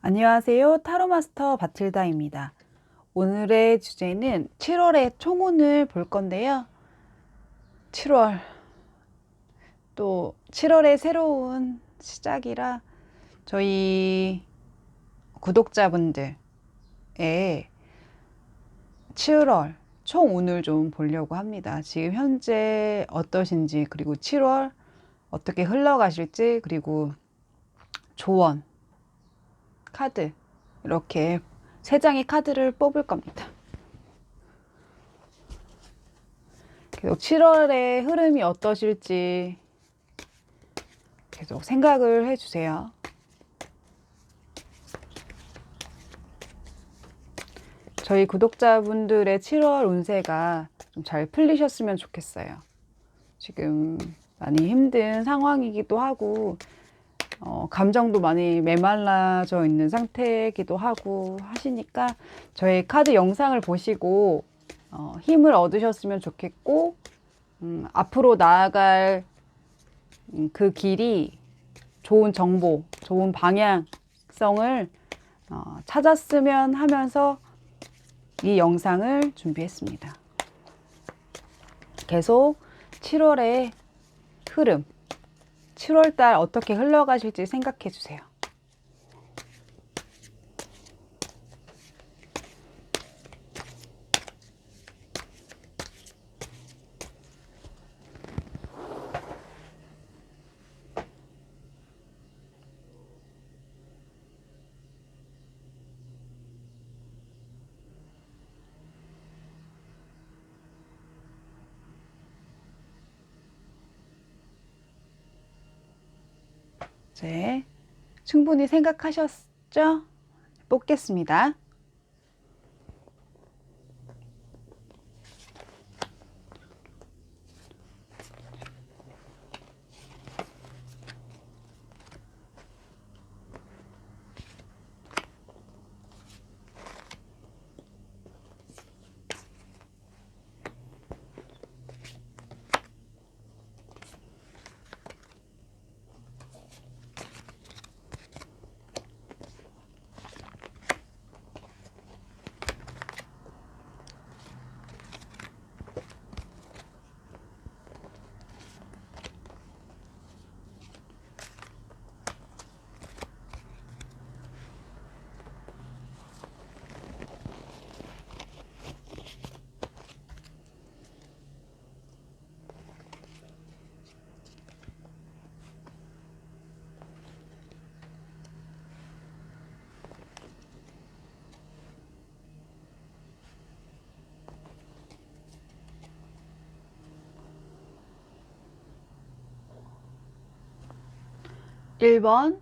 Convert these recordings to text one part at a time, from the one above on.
안녕하세요. 타로마스터 바틸다입니다. 오늘의 주제는 7월의 총운을 볼 건데요. 7월, 또 7월의 새로운 시작이라 저희 구독자분들의 7월 총운을 좀 보려고 합니다. 지금 현재 어떠신지, 그리고 7월 어떻게 흘러가실지, 그리고 조언, 카드, 이렇게 세 장의 카드를 뽑을 겁니다. 계속 7월의 흐름이 어떠실지 계속 생각을 해주세요. 저희 구독자분들의 7월 운세가 좀 잘 풀리셨으면 좋겠어요. 지금 많이 힘든 상황이기도 하고 감정도 많이 메말라져 있는 상태이기도 하고 하시니까 저희 카드 영상을 보시고 힘을 얻으셨으면 좋겠고, 앞으로 나아갈 그 길이 좋은 정보, 좋은 방향성을 찾았으면 하면서 이 영상을 준비했습니다. 계속 7월의 흐름, 7월달 어떻게 흘러가실지 생각해 주세요. 이제 충분히 생각하셨죠? 뽑겠습니다. 일 번,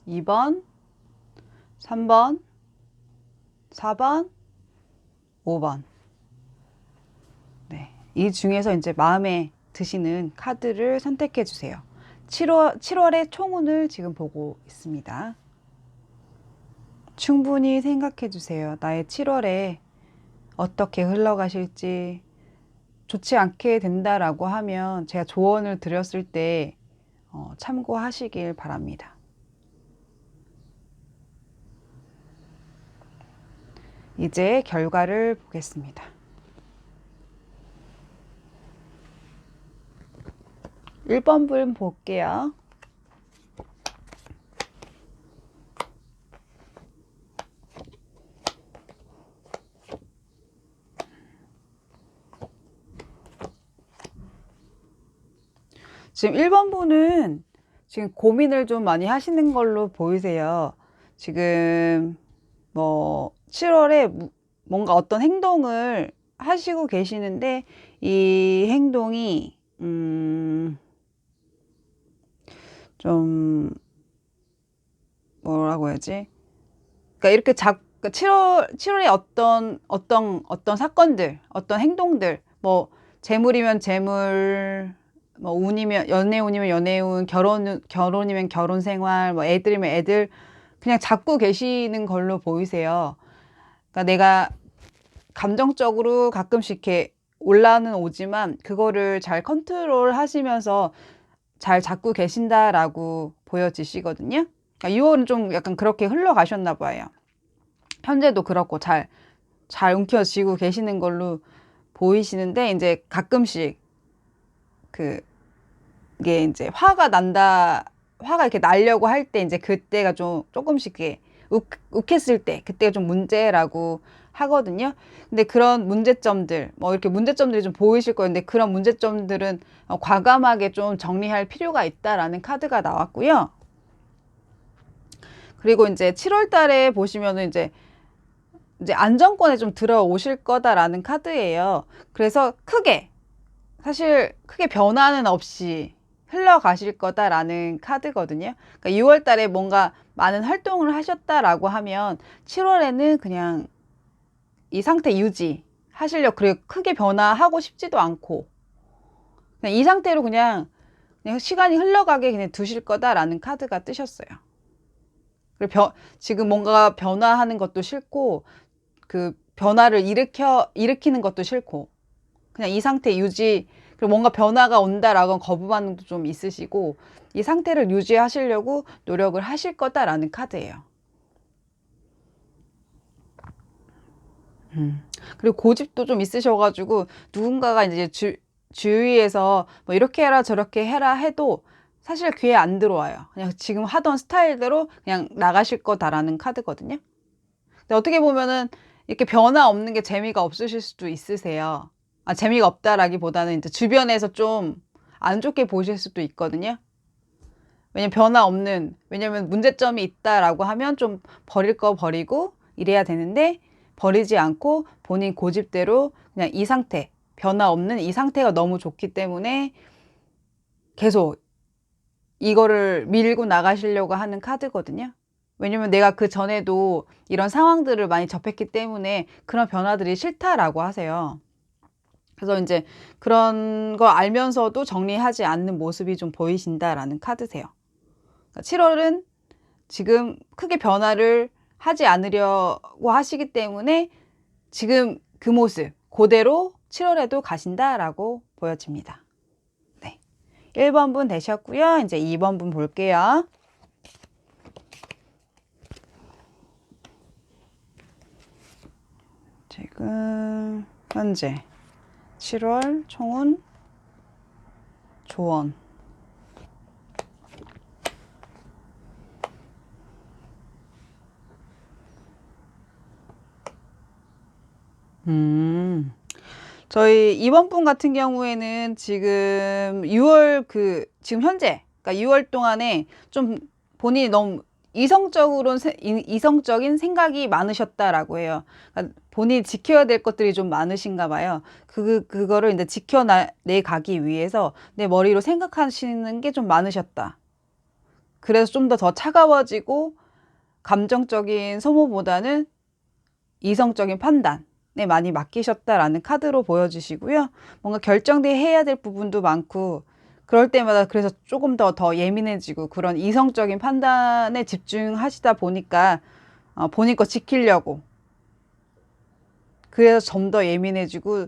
2번, 3번, 4번, 5번. 네, 이 중에서 이제 마음에 드시는 카드를 선택해 주세요. 7월의 총운을 지금 보고 있습니다. 충분히 생각해 주세요. 나의 7월에 어떻게 흘러가실지. 좋지 않게 된다라고 하면 제가 조언을 드렸을 때 참고하시길 바랍니다. 이제 결과를 보겠습니다. 1번 분 볼게요. 지금 1번 분은 지금 고민을 좀 많이 하시는 걸로 보이세요. 지금 뭐 7월에 뭔가 어떤 행동을 하시고 계시는데 이 행동이 좀 뭐라고 해야지? 그러니까 이렇게 7월에 어떤 사건들, 어떤 행동들, 뭐 재물이면 재물, 뭐 운이면 연애운이면 연애운, 결혼이면 결혼 생활, 뭐 애들이면 애들, 그냥 잡고 계시는 걸로 보이세요. 그러니까 내가 감정적으로 가끔씩 이렇게 올라는 오지만 그거를 잘 컨트롤 하시면서 잘 잡고 계신다라고 보여지시거든요. 그러니까 6월은 좀 약간 그렇게 흘러가셨나 봐요. 현재도 그렇고 잘 움켜쥐고 계시는 걸로 보이시는데, 이제 가끔씩 그게 이제 화가 이렇게 나려고 할 때, 이제 그때가 조금씩 이렇게 욱했을 때, 그때가 좀 문제라고 하거든요. 근데 그런 문제점들, 뭐 이렇게 문제점들이 좀 보이실 거예요. 근데 그런 문제점들은 과감하게 좀 정리할 필요가 있다라는 카드가 나왔고요. 그리고 이제 7월 달에 보시면은 이제 안정권에 좀 들어오실 거다라는 카드예요. 그래서 사실 크게 변화는 없이 흘러가실 거다라는 카드거든요. 그러니까 6월 달에 뭔가 많은 활동을 하셨다라고 하면 7월에는 그냥 이 상태 유지 하시려고, 그리고 크게 변화하고 싶지도 않고 그냥 이 상태로 그냥 시간이 흘러가게 그냥 두실 거다라는 카드가 뜨셨어요. 그리고 지금 뭔가 변화하는 것도 싫고, 그 변화를 일으키는 것도 싫고, 그냥 이 상태 유지, 그리고 뭔가 변화가 온다라고 거부 반응도 좀 있으시고, 이 상태를 유지하시려고 노력을 하실 거다라는 카드예요. 그리고 고집도 좀 있으셔가지고, 누군가가 이제 주위에서 뭐 이렇게 해라 저렇게 해라 해도 사실 귀에 안 들어와요. 그냥 지금 하던 스타일대로 그냥 나가실 거다라는 카드거든요. 근데 어떻게 보면은 이렇게 변화 없는 게 재미가 없으실 수도 있으세요. 재미가 없다라기보다는 이제 주변에서 좀 안 좋게 보실 수도 있거든요. 왜냐면 문제점이 있다라고 하면 좀 버릴 거 버리고 이래야 되는데, 버리지 않고 본인 고집대로 그냥 이 상태, 변화 없는 이 상태가 너무 좋기 때문에 계속 이거를 밀고 나가시려고 하는 카드거든요. 왜냐면 내가 그 전에도 이런 상황들을 많이 접했기 때문에 그런 변화들이 싫다라고 하세요. 그래서 이제 그런 거 알면서도 정리하지 않는 모습이 좀 보이신다라는 카드세요. 그러니까 7월은 지금 크게 변화를 하지 않으려고 하시기 때문에 지금 그 모습 그대로 7월에도 가신다라고 보여집니다. 네. 1번 분 되셨고요. 이제 2번 분 볼게요. 지금 현재 7월 총운 조언. 저희 2번 분 같은 경우에는 지금 6월 지금 현재, 그러니까 6월 동안에 좀 본인이 너무 이성적인 생각이 많으셨다라고 해요. 그러니까 본인이 지켜야 될 것들이 좀 많으신가 봐요. 그거를 이제 지켜내 가기 위해서 내 머리로 생각하시는 게 좀 많으셨다. 그래서 좀 더 차가워지고 감정적인 소모보다는 이성적인 판단에 많이 맡기셨다라는 카드로 보여지시고요. 뭔가 결정해야 될 부분도 많고, 그럴 때마다 그래서 조금 더 예민해지고 그런 이성적인 판단에 집중하시다 보니까 본인 거 지키려고, 그래서 좀 더 예민해지고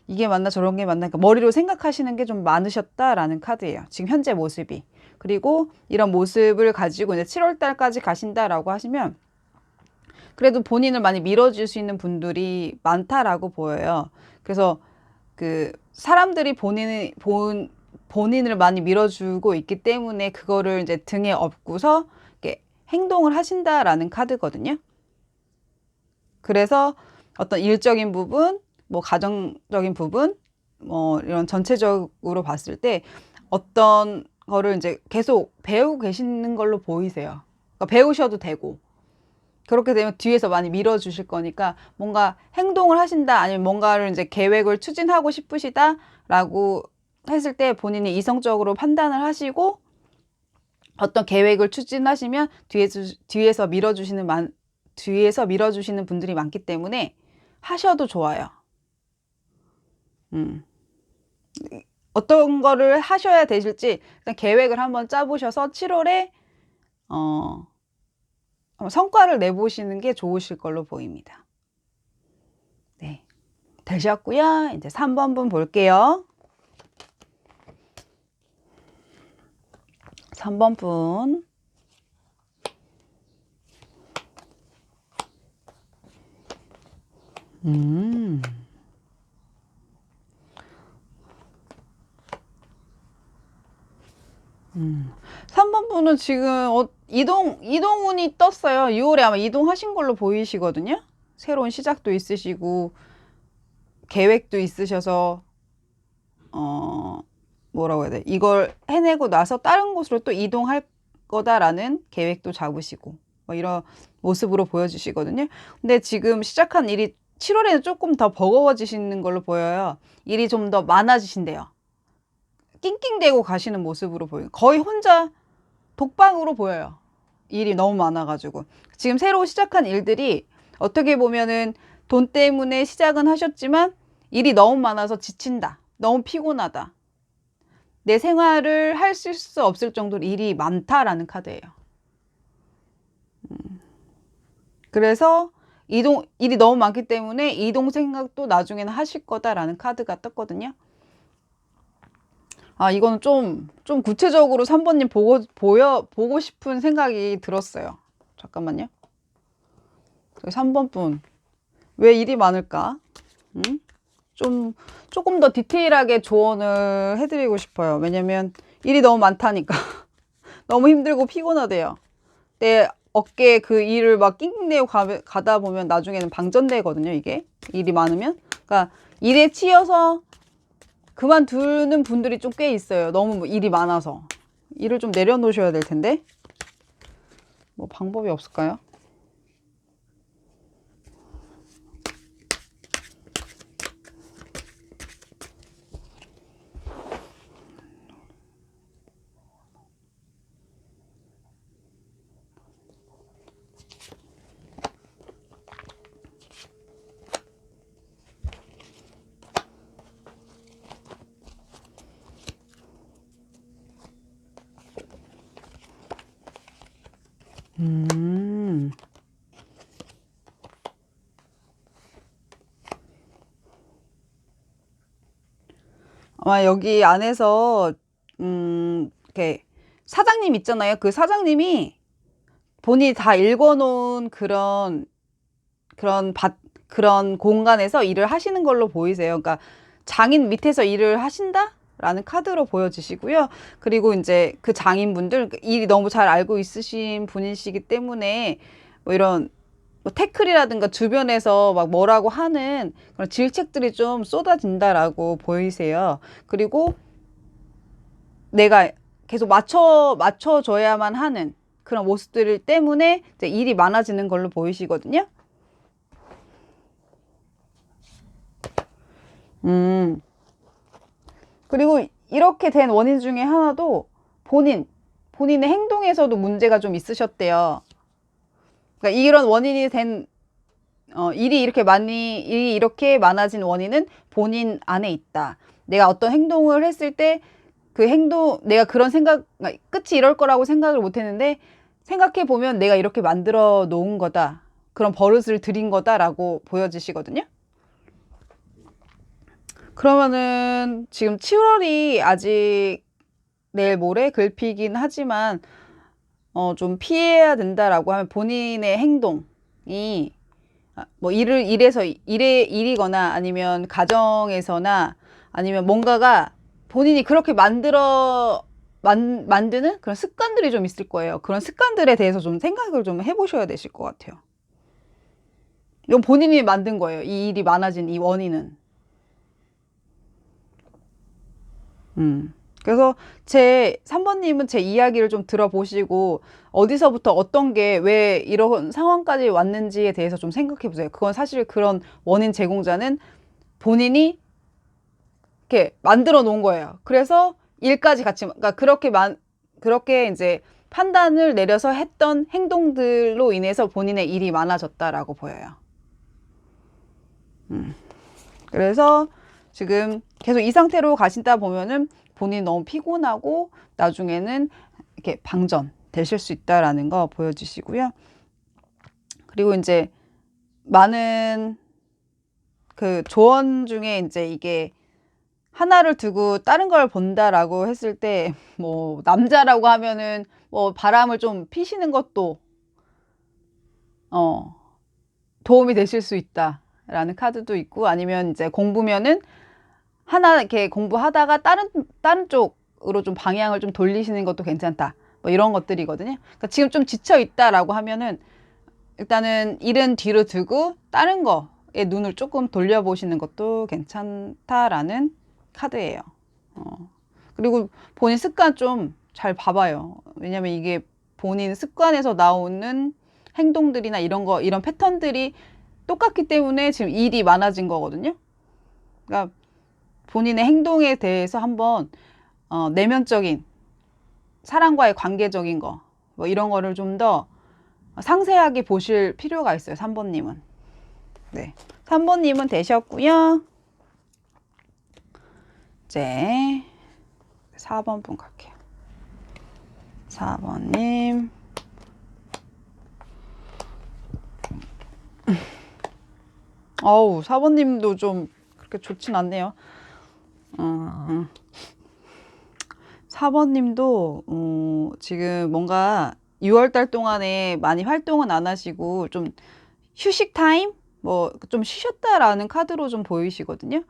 이게 맞나 저런 게 맞나, 그러니까 머리로 생각하시는 게 좀 많으셨다라는 카드예요. 지금 현재 모습이. 그리고 이런 모습을 가지고 이제 7월 달까지 가신다라고 하시면 그래도 본인을 많이 밀어줄 수 있는 분들이 많다라고 보여요. 그래서 사람들이 본인을 많이 밀어주고 있기 때문에 그거를 이제 등에 업고서 이렇게 행동을 하신다라는 카드거든요. 그래서 어떤 일적인 부분, 뭐 가정적인 부분, 뭐 이런 전체적으로 봤을 때 어떤 거를 이제 계속 배우고 계시는 걸로 보이세요. 그러니까 배우셔도 되고, 그렇게 되면 뒤에서 많이 밀어주실 거니까 뭔가 행동을 하신다, 아니면 뭔가를 이제 계획을 추진하고 싶으시다라고 했을 때 본인이 이성적으로 판단을 하시고 어떤 계획을 추진하시면 뒤에서 밀어주시는 분들이 많기 때문에 하셔도 좋아요. 어떤 거를 하셔야 되실지 일단 계획을 한번 짜보셔서 7월에 성과를 내보시는 게 좋으실 걸로 보입니다. 네, 되셨고요. 이제 3번 분 볼게요. 3번 분. 음. 3번 분은 지금 이동운이 떴어요. 6월에 아마 이동하신 걸로 보이시거든요. 새로운 시작도 있으시고 계획도 있으셔서 뭐라고 해야 돼? 이걸 해내고 나서 다른 곳으로 또 이동할 거다라는 계획도 잡으시고 뭐 이런 모습으로 보여지시거든요. 근데 지금 시작한 일이 7월에는 조금 더 버거워지시는 걸로 보여요. 일이 좀 더 많아지신대요. 낑낑대고 가시는 모습으로 보여요. 거의 혼자 독방으로 보여요. 일이 너무 많아가지고. 지금 새로 시작한 일들이 어떻게 보면은 돈 때문에 시작은 하셨지만 일이 너무 많아서 지친다. 너무 피곤하다. 내 생활을 할 수 없을 정도로 일이 많다라는 카드예요. 그래서 일이 너무 많기 때문에 이동 생각도 나중에는 하실 거다라는 카드가 떴거든요. 아, 이거는 좀 구체적으로 3번님 보고 싶은 생각이 들었어요. 잠깐만요. 3번 분. 왜 일이 많을까? 조금 더 디테일하게 조언을 해드리고 싶어요. 왜냐면 일이 너무 많다니까. 너무 힘들고 피곤하대요. 내 어깨에 그 일을 막 낑낑대고 가다 보면 나중에는 방전되거든요, 이게. 일이 많으면. 그러니까 일에 치여서 그만두는 분들이 좀 꽤 있어요. 너무 일이 많아서. 일을 좀 내려놓으셔야 될 텐데. 뭐 방법이 없을까요? 아마 여기 안에서 이렇게 사장님 있잖아요. 그 사장님이 본인이 다 읽어놓은 그런 공간에서 일을 하시는 걸로 보이세요. 그러니까 장인 밑에서 일을 하신다라는 카드로 보여지시고요. 그리고 이제 그 장인분들 일이 너무 잘 알고 있으신 분이시기 때문에 뭐 이런 뭐 태클이라든가 주변에서 막 뭐라고 하는 그런 질책들이 좀 쏟아진다라고 보이세요. 그리고 내가 계속 맞춰줘야만 하는 그런 모습들 때문에 이제 일이 많아지는 걸로 보이시거든요. 그리고 이렇게 된 원인 중에 하나도 본인의 행동에서도 문제가 좀 있으셨대요. 그러니까 이런 원인이 된 일이 이렇게 많아진 원인은 본인 안에 있다. 내가 어떤 행동을 했을 때 내가 그런 그러니까 끝이 이럴 거라고 생각을 못 했는데 생각해 보면 내가 이렇게 만들어 놓은 거다. 그런 버릇을 들인 거다라고 보여지시거든요. 그러면은 지금 7월이 아직 내일 모레 글피긴 하지만 좀 피해야 된다라고 하면 본인의 행동이 뭐 일이거나 아니면 가정에서나 아니면 뭔가가 본인이 그렇게 만드는 그런 습관들이 좀 있을 거예요. 그런 습관들에 대해서 좀 생각을 좀 해보셔야 되실 것 같아요. 이건 본인이 만든 거예요. 이 일이 많아진 이 원인은. 그래서 3번님은 제 이야기를 좀 들어보시고 어디서부터 어떤 게 왜 이런 상황까지 왔는지에 대해서 좀 생각해 보세요. 그건 사실 그런 원인 제공자는 본인이 이렇게 만들어 놓은 거예요. 그래서 일까지 같이, 그러니까 그렇게 이제 판단을 내려서 했던 행동들로 인해서 본인의 일이 많아졌다라고 보여요. 그래서 지금 계속 이 상태로 가신다 보면은 본인이 너무 피곤하고 나중에는 이렇게 방전 되실 수 있다라는 거 보여주시고요. 그리고 이제 많은 그 조언 중에 이제 이게 하나를 두고 다른 걸 본다라고 했을 때 뭐 남자라고 하면은 뭐 바람을 좀 피시는 것도 도움이 되실 수 있다. 라는 카드도 있고, 아니면 이제 공부면은 하나 이렇게 공부하다가 다른 쪽으로 좀 방향을 좀 돌리시는 것도 괜찮다. 뭐 이런 것들이거든요. 그러니까 지금 좀 지쳐 있다라고 하면은 일단은 일은 뒤로 두고 다른 거에 눈을 조금 돌려보시는 것도 괜찮다라는 카드예요. 그리고 본인 습관 좀 잘 봐봐요. 왜냐면 이게 본인 습관에서 나오는 행동들이나 이런 패턴들이 똑같기 때문에 지금 일이 많아진 거거든요. 그러니까 본인의 행동에 대해서 한번 내면적인 사람과의 관계적인 거, 뭐 이런 거를 좀 더 상세하게 보실 필요가 있어요. 3번님은. 네. 3번님은 되셨고요. 이제 4번 분 갈게요. 4번님. 어우, 4번님도 좀 그렇게 좋진 않네요. 4번님도 지금 뭔가 6월달 동안에 많이 활동은 안 하시고 좀 휴식 타임? 뭐 좀 쉬셨다라는 카드로 좀 보이시거든요.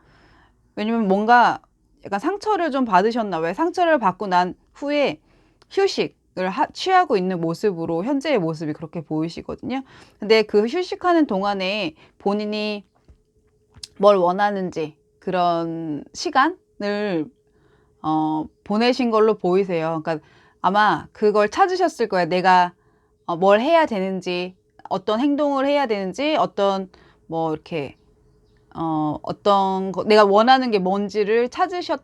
왜냐면 뭔가 약간 상처를 좀 받으셨나 봐요. 상처를 받고 난 후에 휴식을 취하고 있는 모습으로 현재의 모습이 그렇게 보이시거든요. 근데 그 휴식하는 동안에 본인이 뭘 원하는지 그런 시간을 보내신 걸로 보이세요. 그러니까 아마 그걸 찾으셨을 거예요. 내가 뭘 해야 되는지, 어떤 행동을 해야 되는지, 어떤 뭐 이렇게 어떤 거, 내가 원하는 게 뭔지를 찾으신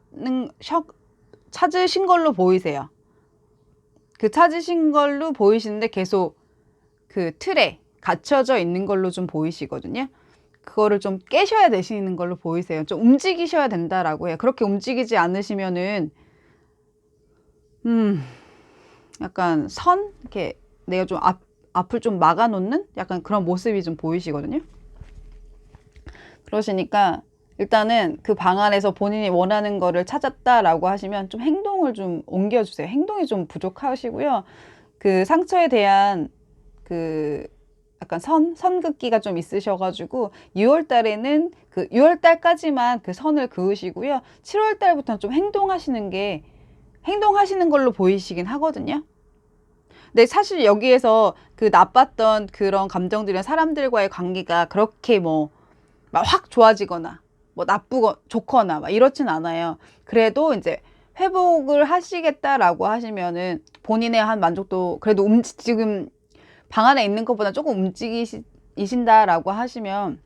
걸로 보이세요. 그 찾으신 걸로 보이시는데 계속 그 틀에 갇혀져 있는 걸로 좀 보이시거든요. 그거를 좀 깨셔야 되시는 걸로 보이세요. 좀 움직이셔야 된다라고 해요. 그렇게 움직이지 않으시면은 약간 이렇게 내가 좀 앞을 좀 막아놓는 약간 그런 모습이 좀 보이시거든요. 그러시니까 일단은 그 방 안에서 본인이 원하는 거를 찾았다라고 하시면 좀 행동을 좀 옮겨주세요. 행동이 좀 부족하시고요. 그 상처에 대한 그 약간 선긋기가 좀 있으셔가지고 6월 달에는 그 6월 달까지만 그 선을 그으시고요. 7월 달부터는 좀 행동하시는 걸로 보이시긴 하거든요. 근데 사실 여기에서 그 나빴던 그런 감정들이나 사람들과의 관계가 그렇게 뭐 막 확 좋아지거나 뭐 좋거나 막 이렇진 않아요. 그래도 이제 회복을 하시겠다라고 하시면은 본인의 한 만족도 그래도 지금 방 안에 있는 것보다 조금 움직이신다라고 하시면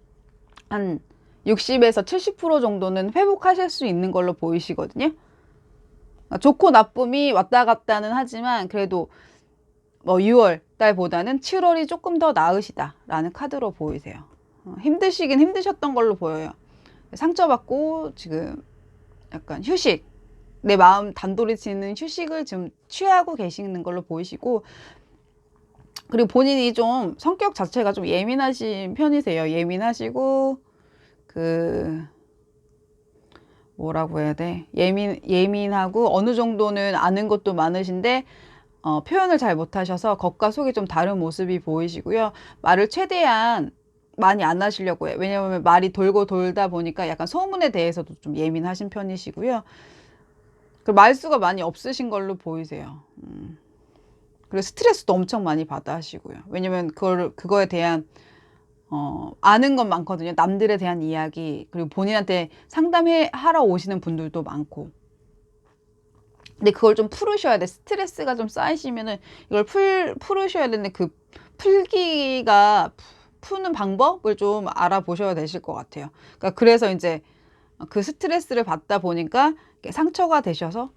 한 60에서 70% 정도는 회복하실 수 있는 걸로 보이시거든요. 좋고 나쁨이 왔다 갔다는 하지만 그래도 뭐 6월 달보다는 7월이 조금 더 나으시다라는 카드로 보이세요. 힘드시긴 힘드셨던 걸로 보여요. 상처받고 지금 약간 휴식, 내 마음 단돌이 치는 휴식을 지금 취하고 계시는 걸로 보이시고, 그리고 본인이 좀 성격 자체가 좀 예민하신 편이세요. 예민하시고 뭐라고 해야 돼? 예민하고 어느 정도는 아는 것도 많으신데 표현을 잘 못하셔서 겉과 속이 좀 다른 모습이 보이시고요. 말을 최대한 많이 안 하시려고 해요. 왜냐하면 말이 돌고 돌다 보니까 약간 소문에 대해서도 좀 예민하신 편이시고요. 그 말수가 많이 없으신 걸로 보이세요. 그리고 스트레스도 엄청 많이 받아 하시고요. 왜냐면 그거에 대한 아는 건 많거든요. 남들에 대한 이야기, 그리고 본인한테 하러 오시는 분들도 많고. 근데 그걸 좀 풀으셔야 돼. 스트레스가 좀 쌓이시면은 이걸 풀으셔야 되는데 그 푸는 방법을 좀 알아보셔야 되실 것 같아요. 그러니까 그래서 이제 그 스트레스를 받다 보니까 상처가 되셔서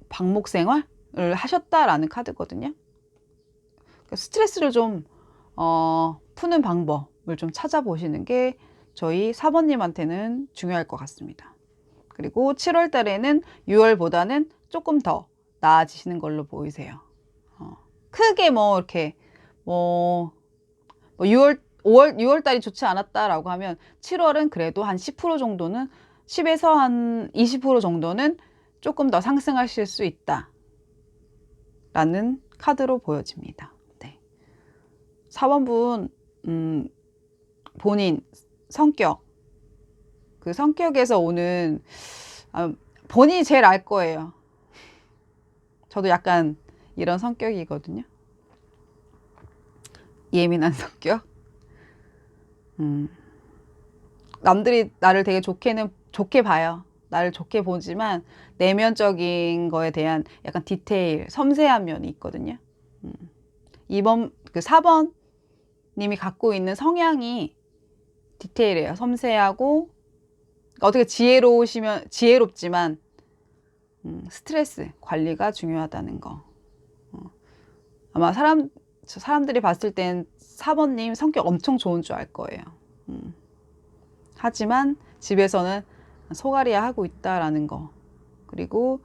방목 생활을 하셨다라는 카드거든요. 그러니까 스트레스를 좀 푸는 방법을 좀 찾아보시는 게 저희 4번님한테는 중요할 것 같습니다. 그리고 7월 달에는 6월보다는 조금 더 나아지시는 걸로 보이세요. 크게 뭐 이렇게 뭐 6월 달이 좋지 않았다라고 하면 7월은 그래도 한 10% 정도는 10에서 한 20% 정도는 조금 더 상승하실 수 있다 라는 카드로 보여집니다. 네. 4번분 본인 성격, 그 성격에서 오는 본인이 제일 알 거예요. 저도 약간 이런 성격이거든요. 예민한 성격. 남들이 나를 되게 좋게 봐요. 나를 좋게 보지만 내면적인 거에 대한 약간 디테일, 섬세한 면이 있거든요. 4번 님이 갖고 있는 성향이 디테일해요. 섬세하고 어떻게 지혜롭지만 스트레스 관리가 중요하다는 거. 아마 사람들이 봤을 땐 4번님 성격 엄청 좋은 줄 알 거예요. 하지만 집에서는 소가리야 하고 있다라는 거. 그리고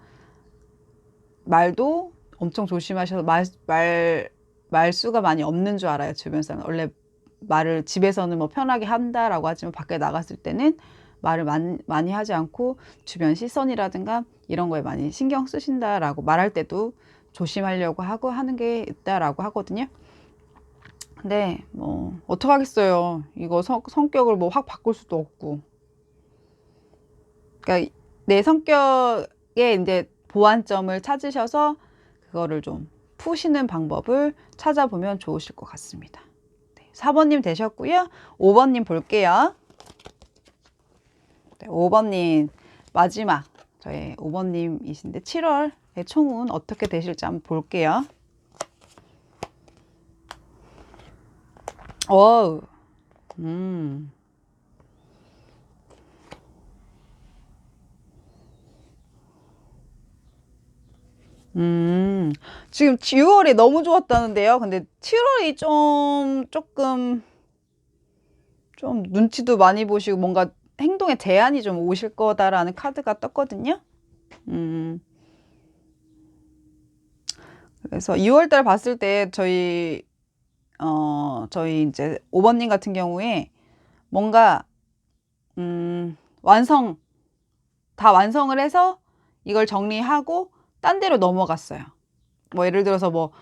말도 엄청 조심하셔서 말수가 많이 없는 줄 알아요. 주변 사람. 원래 말을 집에서는 뭐 편하게 한다라고 하지만 밖에 나갔을 때는 말을 많이 하지 않고 주변 시선이라든가 이런 거에 많이 신경 쓰신다라고 말할 때도 조심하려고 하고 하는 게 있다라고 하거든요. 근데 뭐 어떡하겠어요. 이거 성격을 뭐 확 바꿀 수도 없고. 그러니까 내 성격에 이제 보완점을 찾으셔서 그거를 좀 푸시는 방법을 찾아보면 좋으실 것 같습니다. 네, 4번님 되셨고요. 5번님 볼게요. 네, 5번님 마지막 저희 5번님이신데 7월의 총운 어떻게 되실지 한번 볼게요. 어우, 지금 6월이 너무 좋았다는데요. 근데 7월이 조금 눈치도 많이 보시고 뭔가 행동에 제한이 좀 오실 거다라는 카드가 떴거든요. 그래서 2월달 봤을 때 저희 이제 5번님 같은 경우에 뭔가 다 완성을 해서 이걸 정리하고 딴 데로 넘어갔어요. 뭐 예를 들어서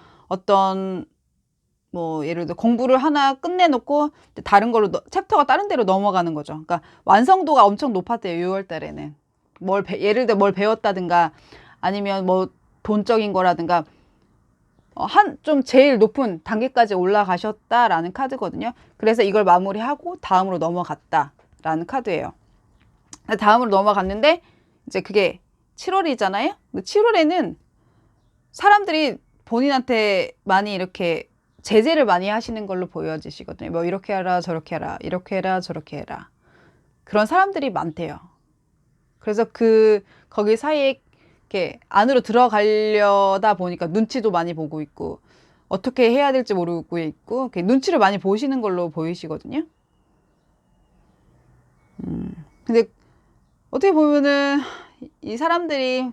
예를 들어 공부를 하나 끝내놓고 다른 걸로 챕터가 다른 데로 넘어가는 거죠. 그러니까 완성도가 엄청 높았대요. 6월 달에는 예를 들어 뭘 배웠다든가 아니면 뭐 돈적인 거라든가 좀 제일 높은 단계까지 올라가셨다라는 카드거든요. 그래서 이걸 마무리하고 다음으로 넘어갔다라는 카드예요. 다음으로 넘어갔는데 이제 그게 7월이잖아요. 근데 7월에는 사람들이 본인한테 많이 이렇게 제재를 많이 하시는 걸로 보여지시거든요. 뭐 이렇게 해라 저렇게 해라 이렇게 해라 저렇게 해라 그런 사람들이 많대요. 그래서 거기 사이에 이렇게 안으로 들어가려다 보니까 눈치도 많이 보고 있고 어떻게 해야 될지 모르고 있고 눈치를 많이 보시는 걸로 보이시거든요. 근데 어떻게 보면은 이 사람들이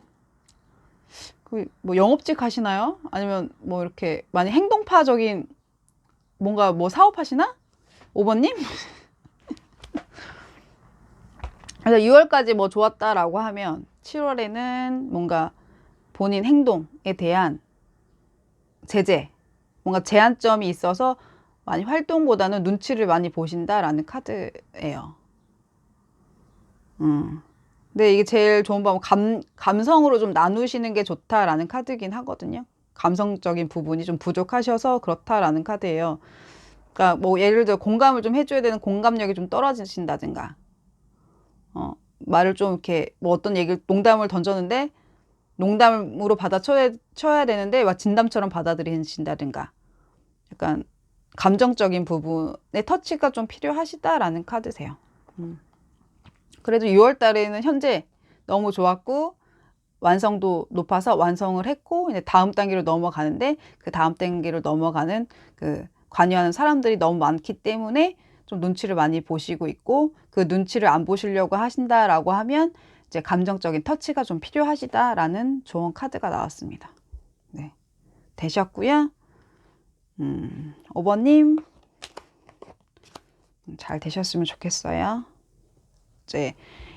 뭐 영업직 하시나요? 아니면 뭐 이렇게 많이 행동파적인 뭔가 뭐 사업하시나? 5번님? 그래서 6월까지 뭐 좋았다라고 하면 7월에는 뭔가 본인 행동에 대한 제재, 뭔가 제한점이 있어서 많이 활동보다는 눈치를 많이 보신다라는 카드예요. 근데 이게 제일 좋은 방법, 감성으로 좀 나누시는 게 좋다라는 카드긴 하거든요. 감성적인 부분이 좀 부족하셔서 그렇다라는 카드예요. 그러니까 뭐 예를 들어 공감을 좀 해줘야 되는 공감력이 좀 떨어지신다든가, 말을 좀 이렇게 뭐 어떤 농담을 던졌는데 농담으로 받아쳐야 되는데 막 진담처럼 받아들이신다든가, 약간 감정적인 부분에 터치가 좀 필요하시다라는 카드세요. 그래도 6월 달에는 현재 너무 좋았고 완성도 높아서 완성을 했고 이제 다음 단계로 넘어가는데 그 다음 단계로 넘어가는 관여하는 사람들이 너무 많기 때문에 좀 눈치를 많이 보시고 있고 그 눈치를 안 보시려고 하신다라고 하면 이제 감정적인 터치가 좀 필요하시다라는 좋은 카드가 나왔습니다. 네, 되셨고요. 5번님 잘 되셨으면 좋겠어요. 이제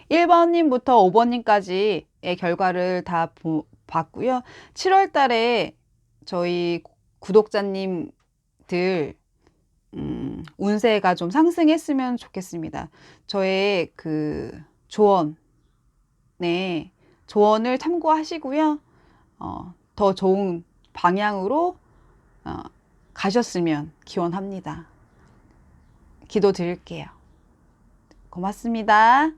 1번님부터 5번님까지의 결과를 다 봤고요. 7월 달에 저희 구독자님들 운세가 좀 상승했으면 좋겠습니다. 저의 그 조언을 참고하시고요. 더 좋은 방향으로 가셨으면 기원합니다. 기도 드릴게요. 고맙습니다.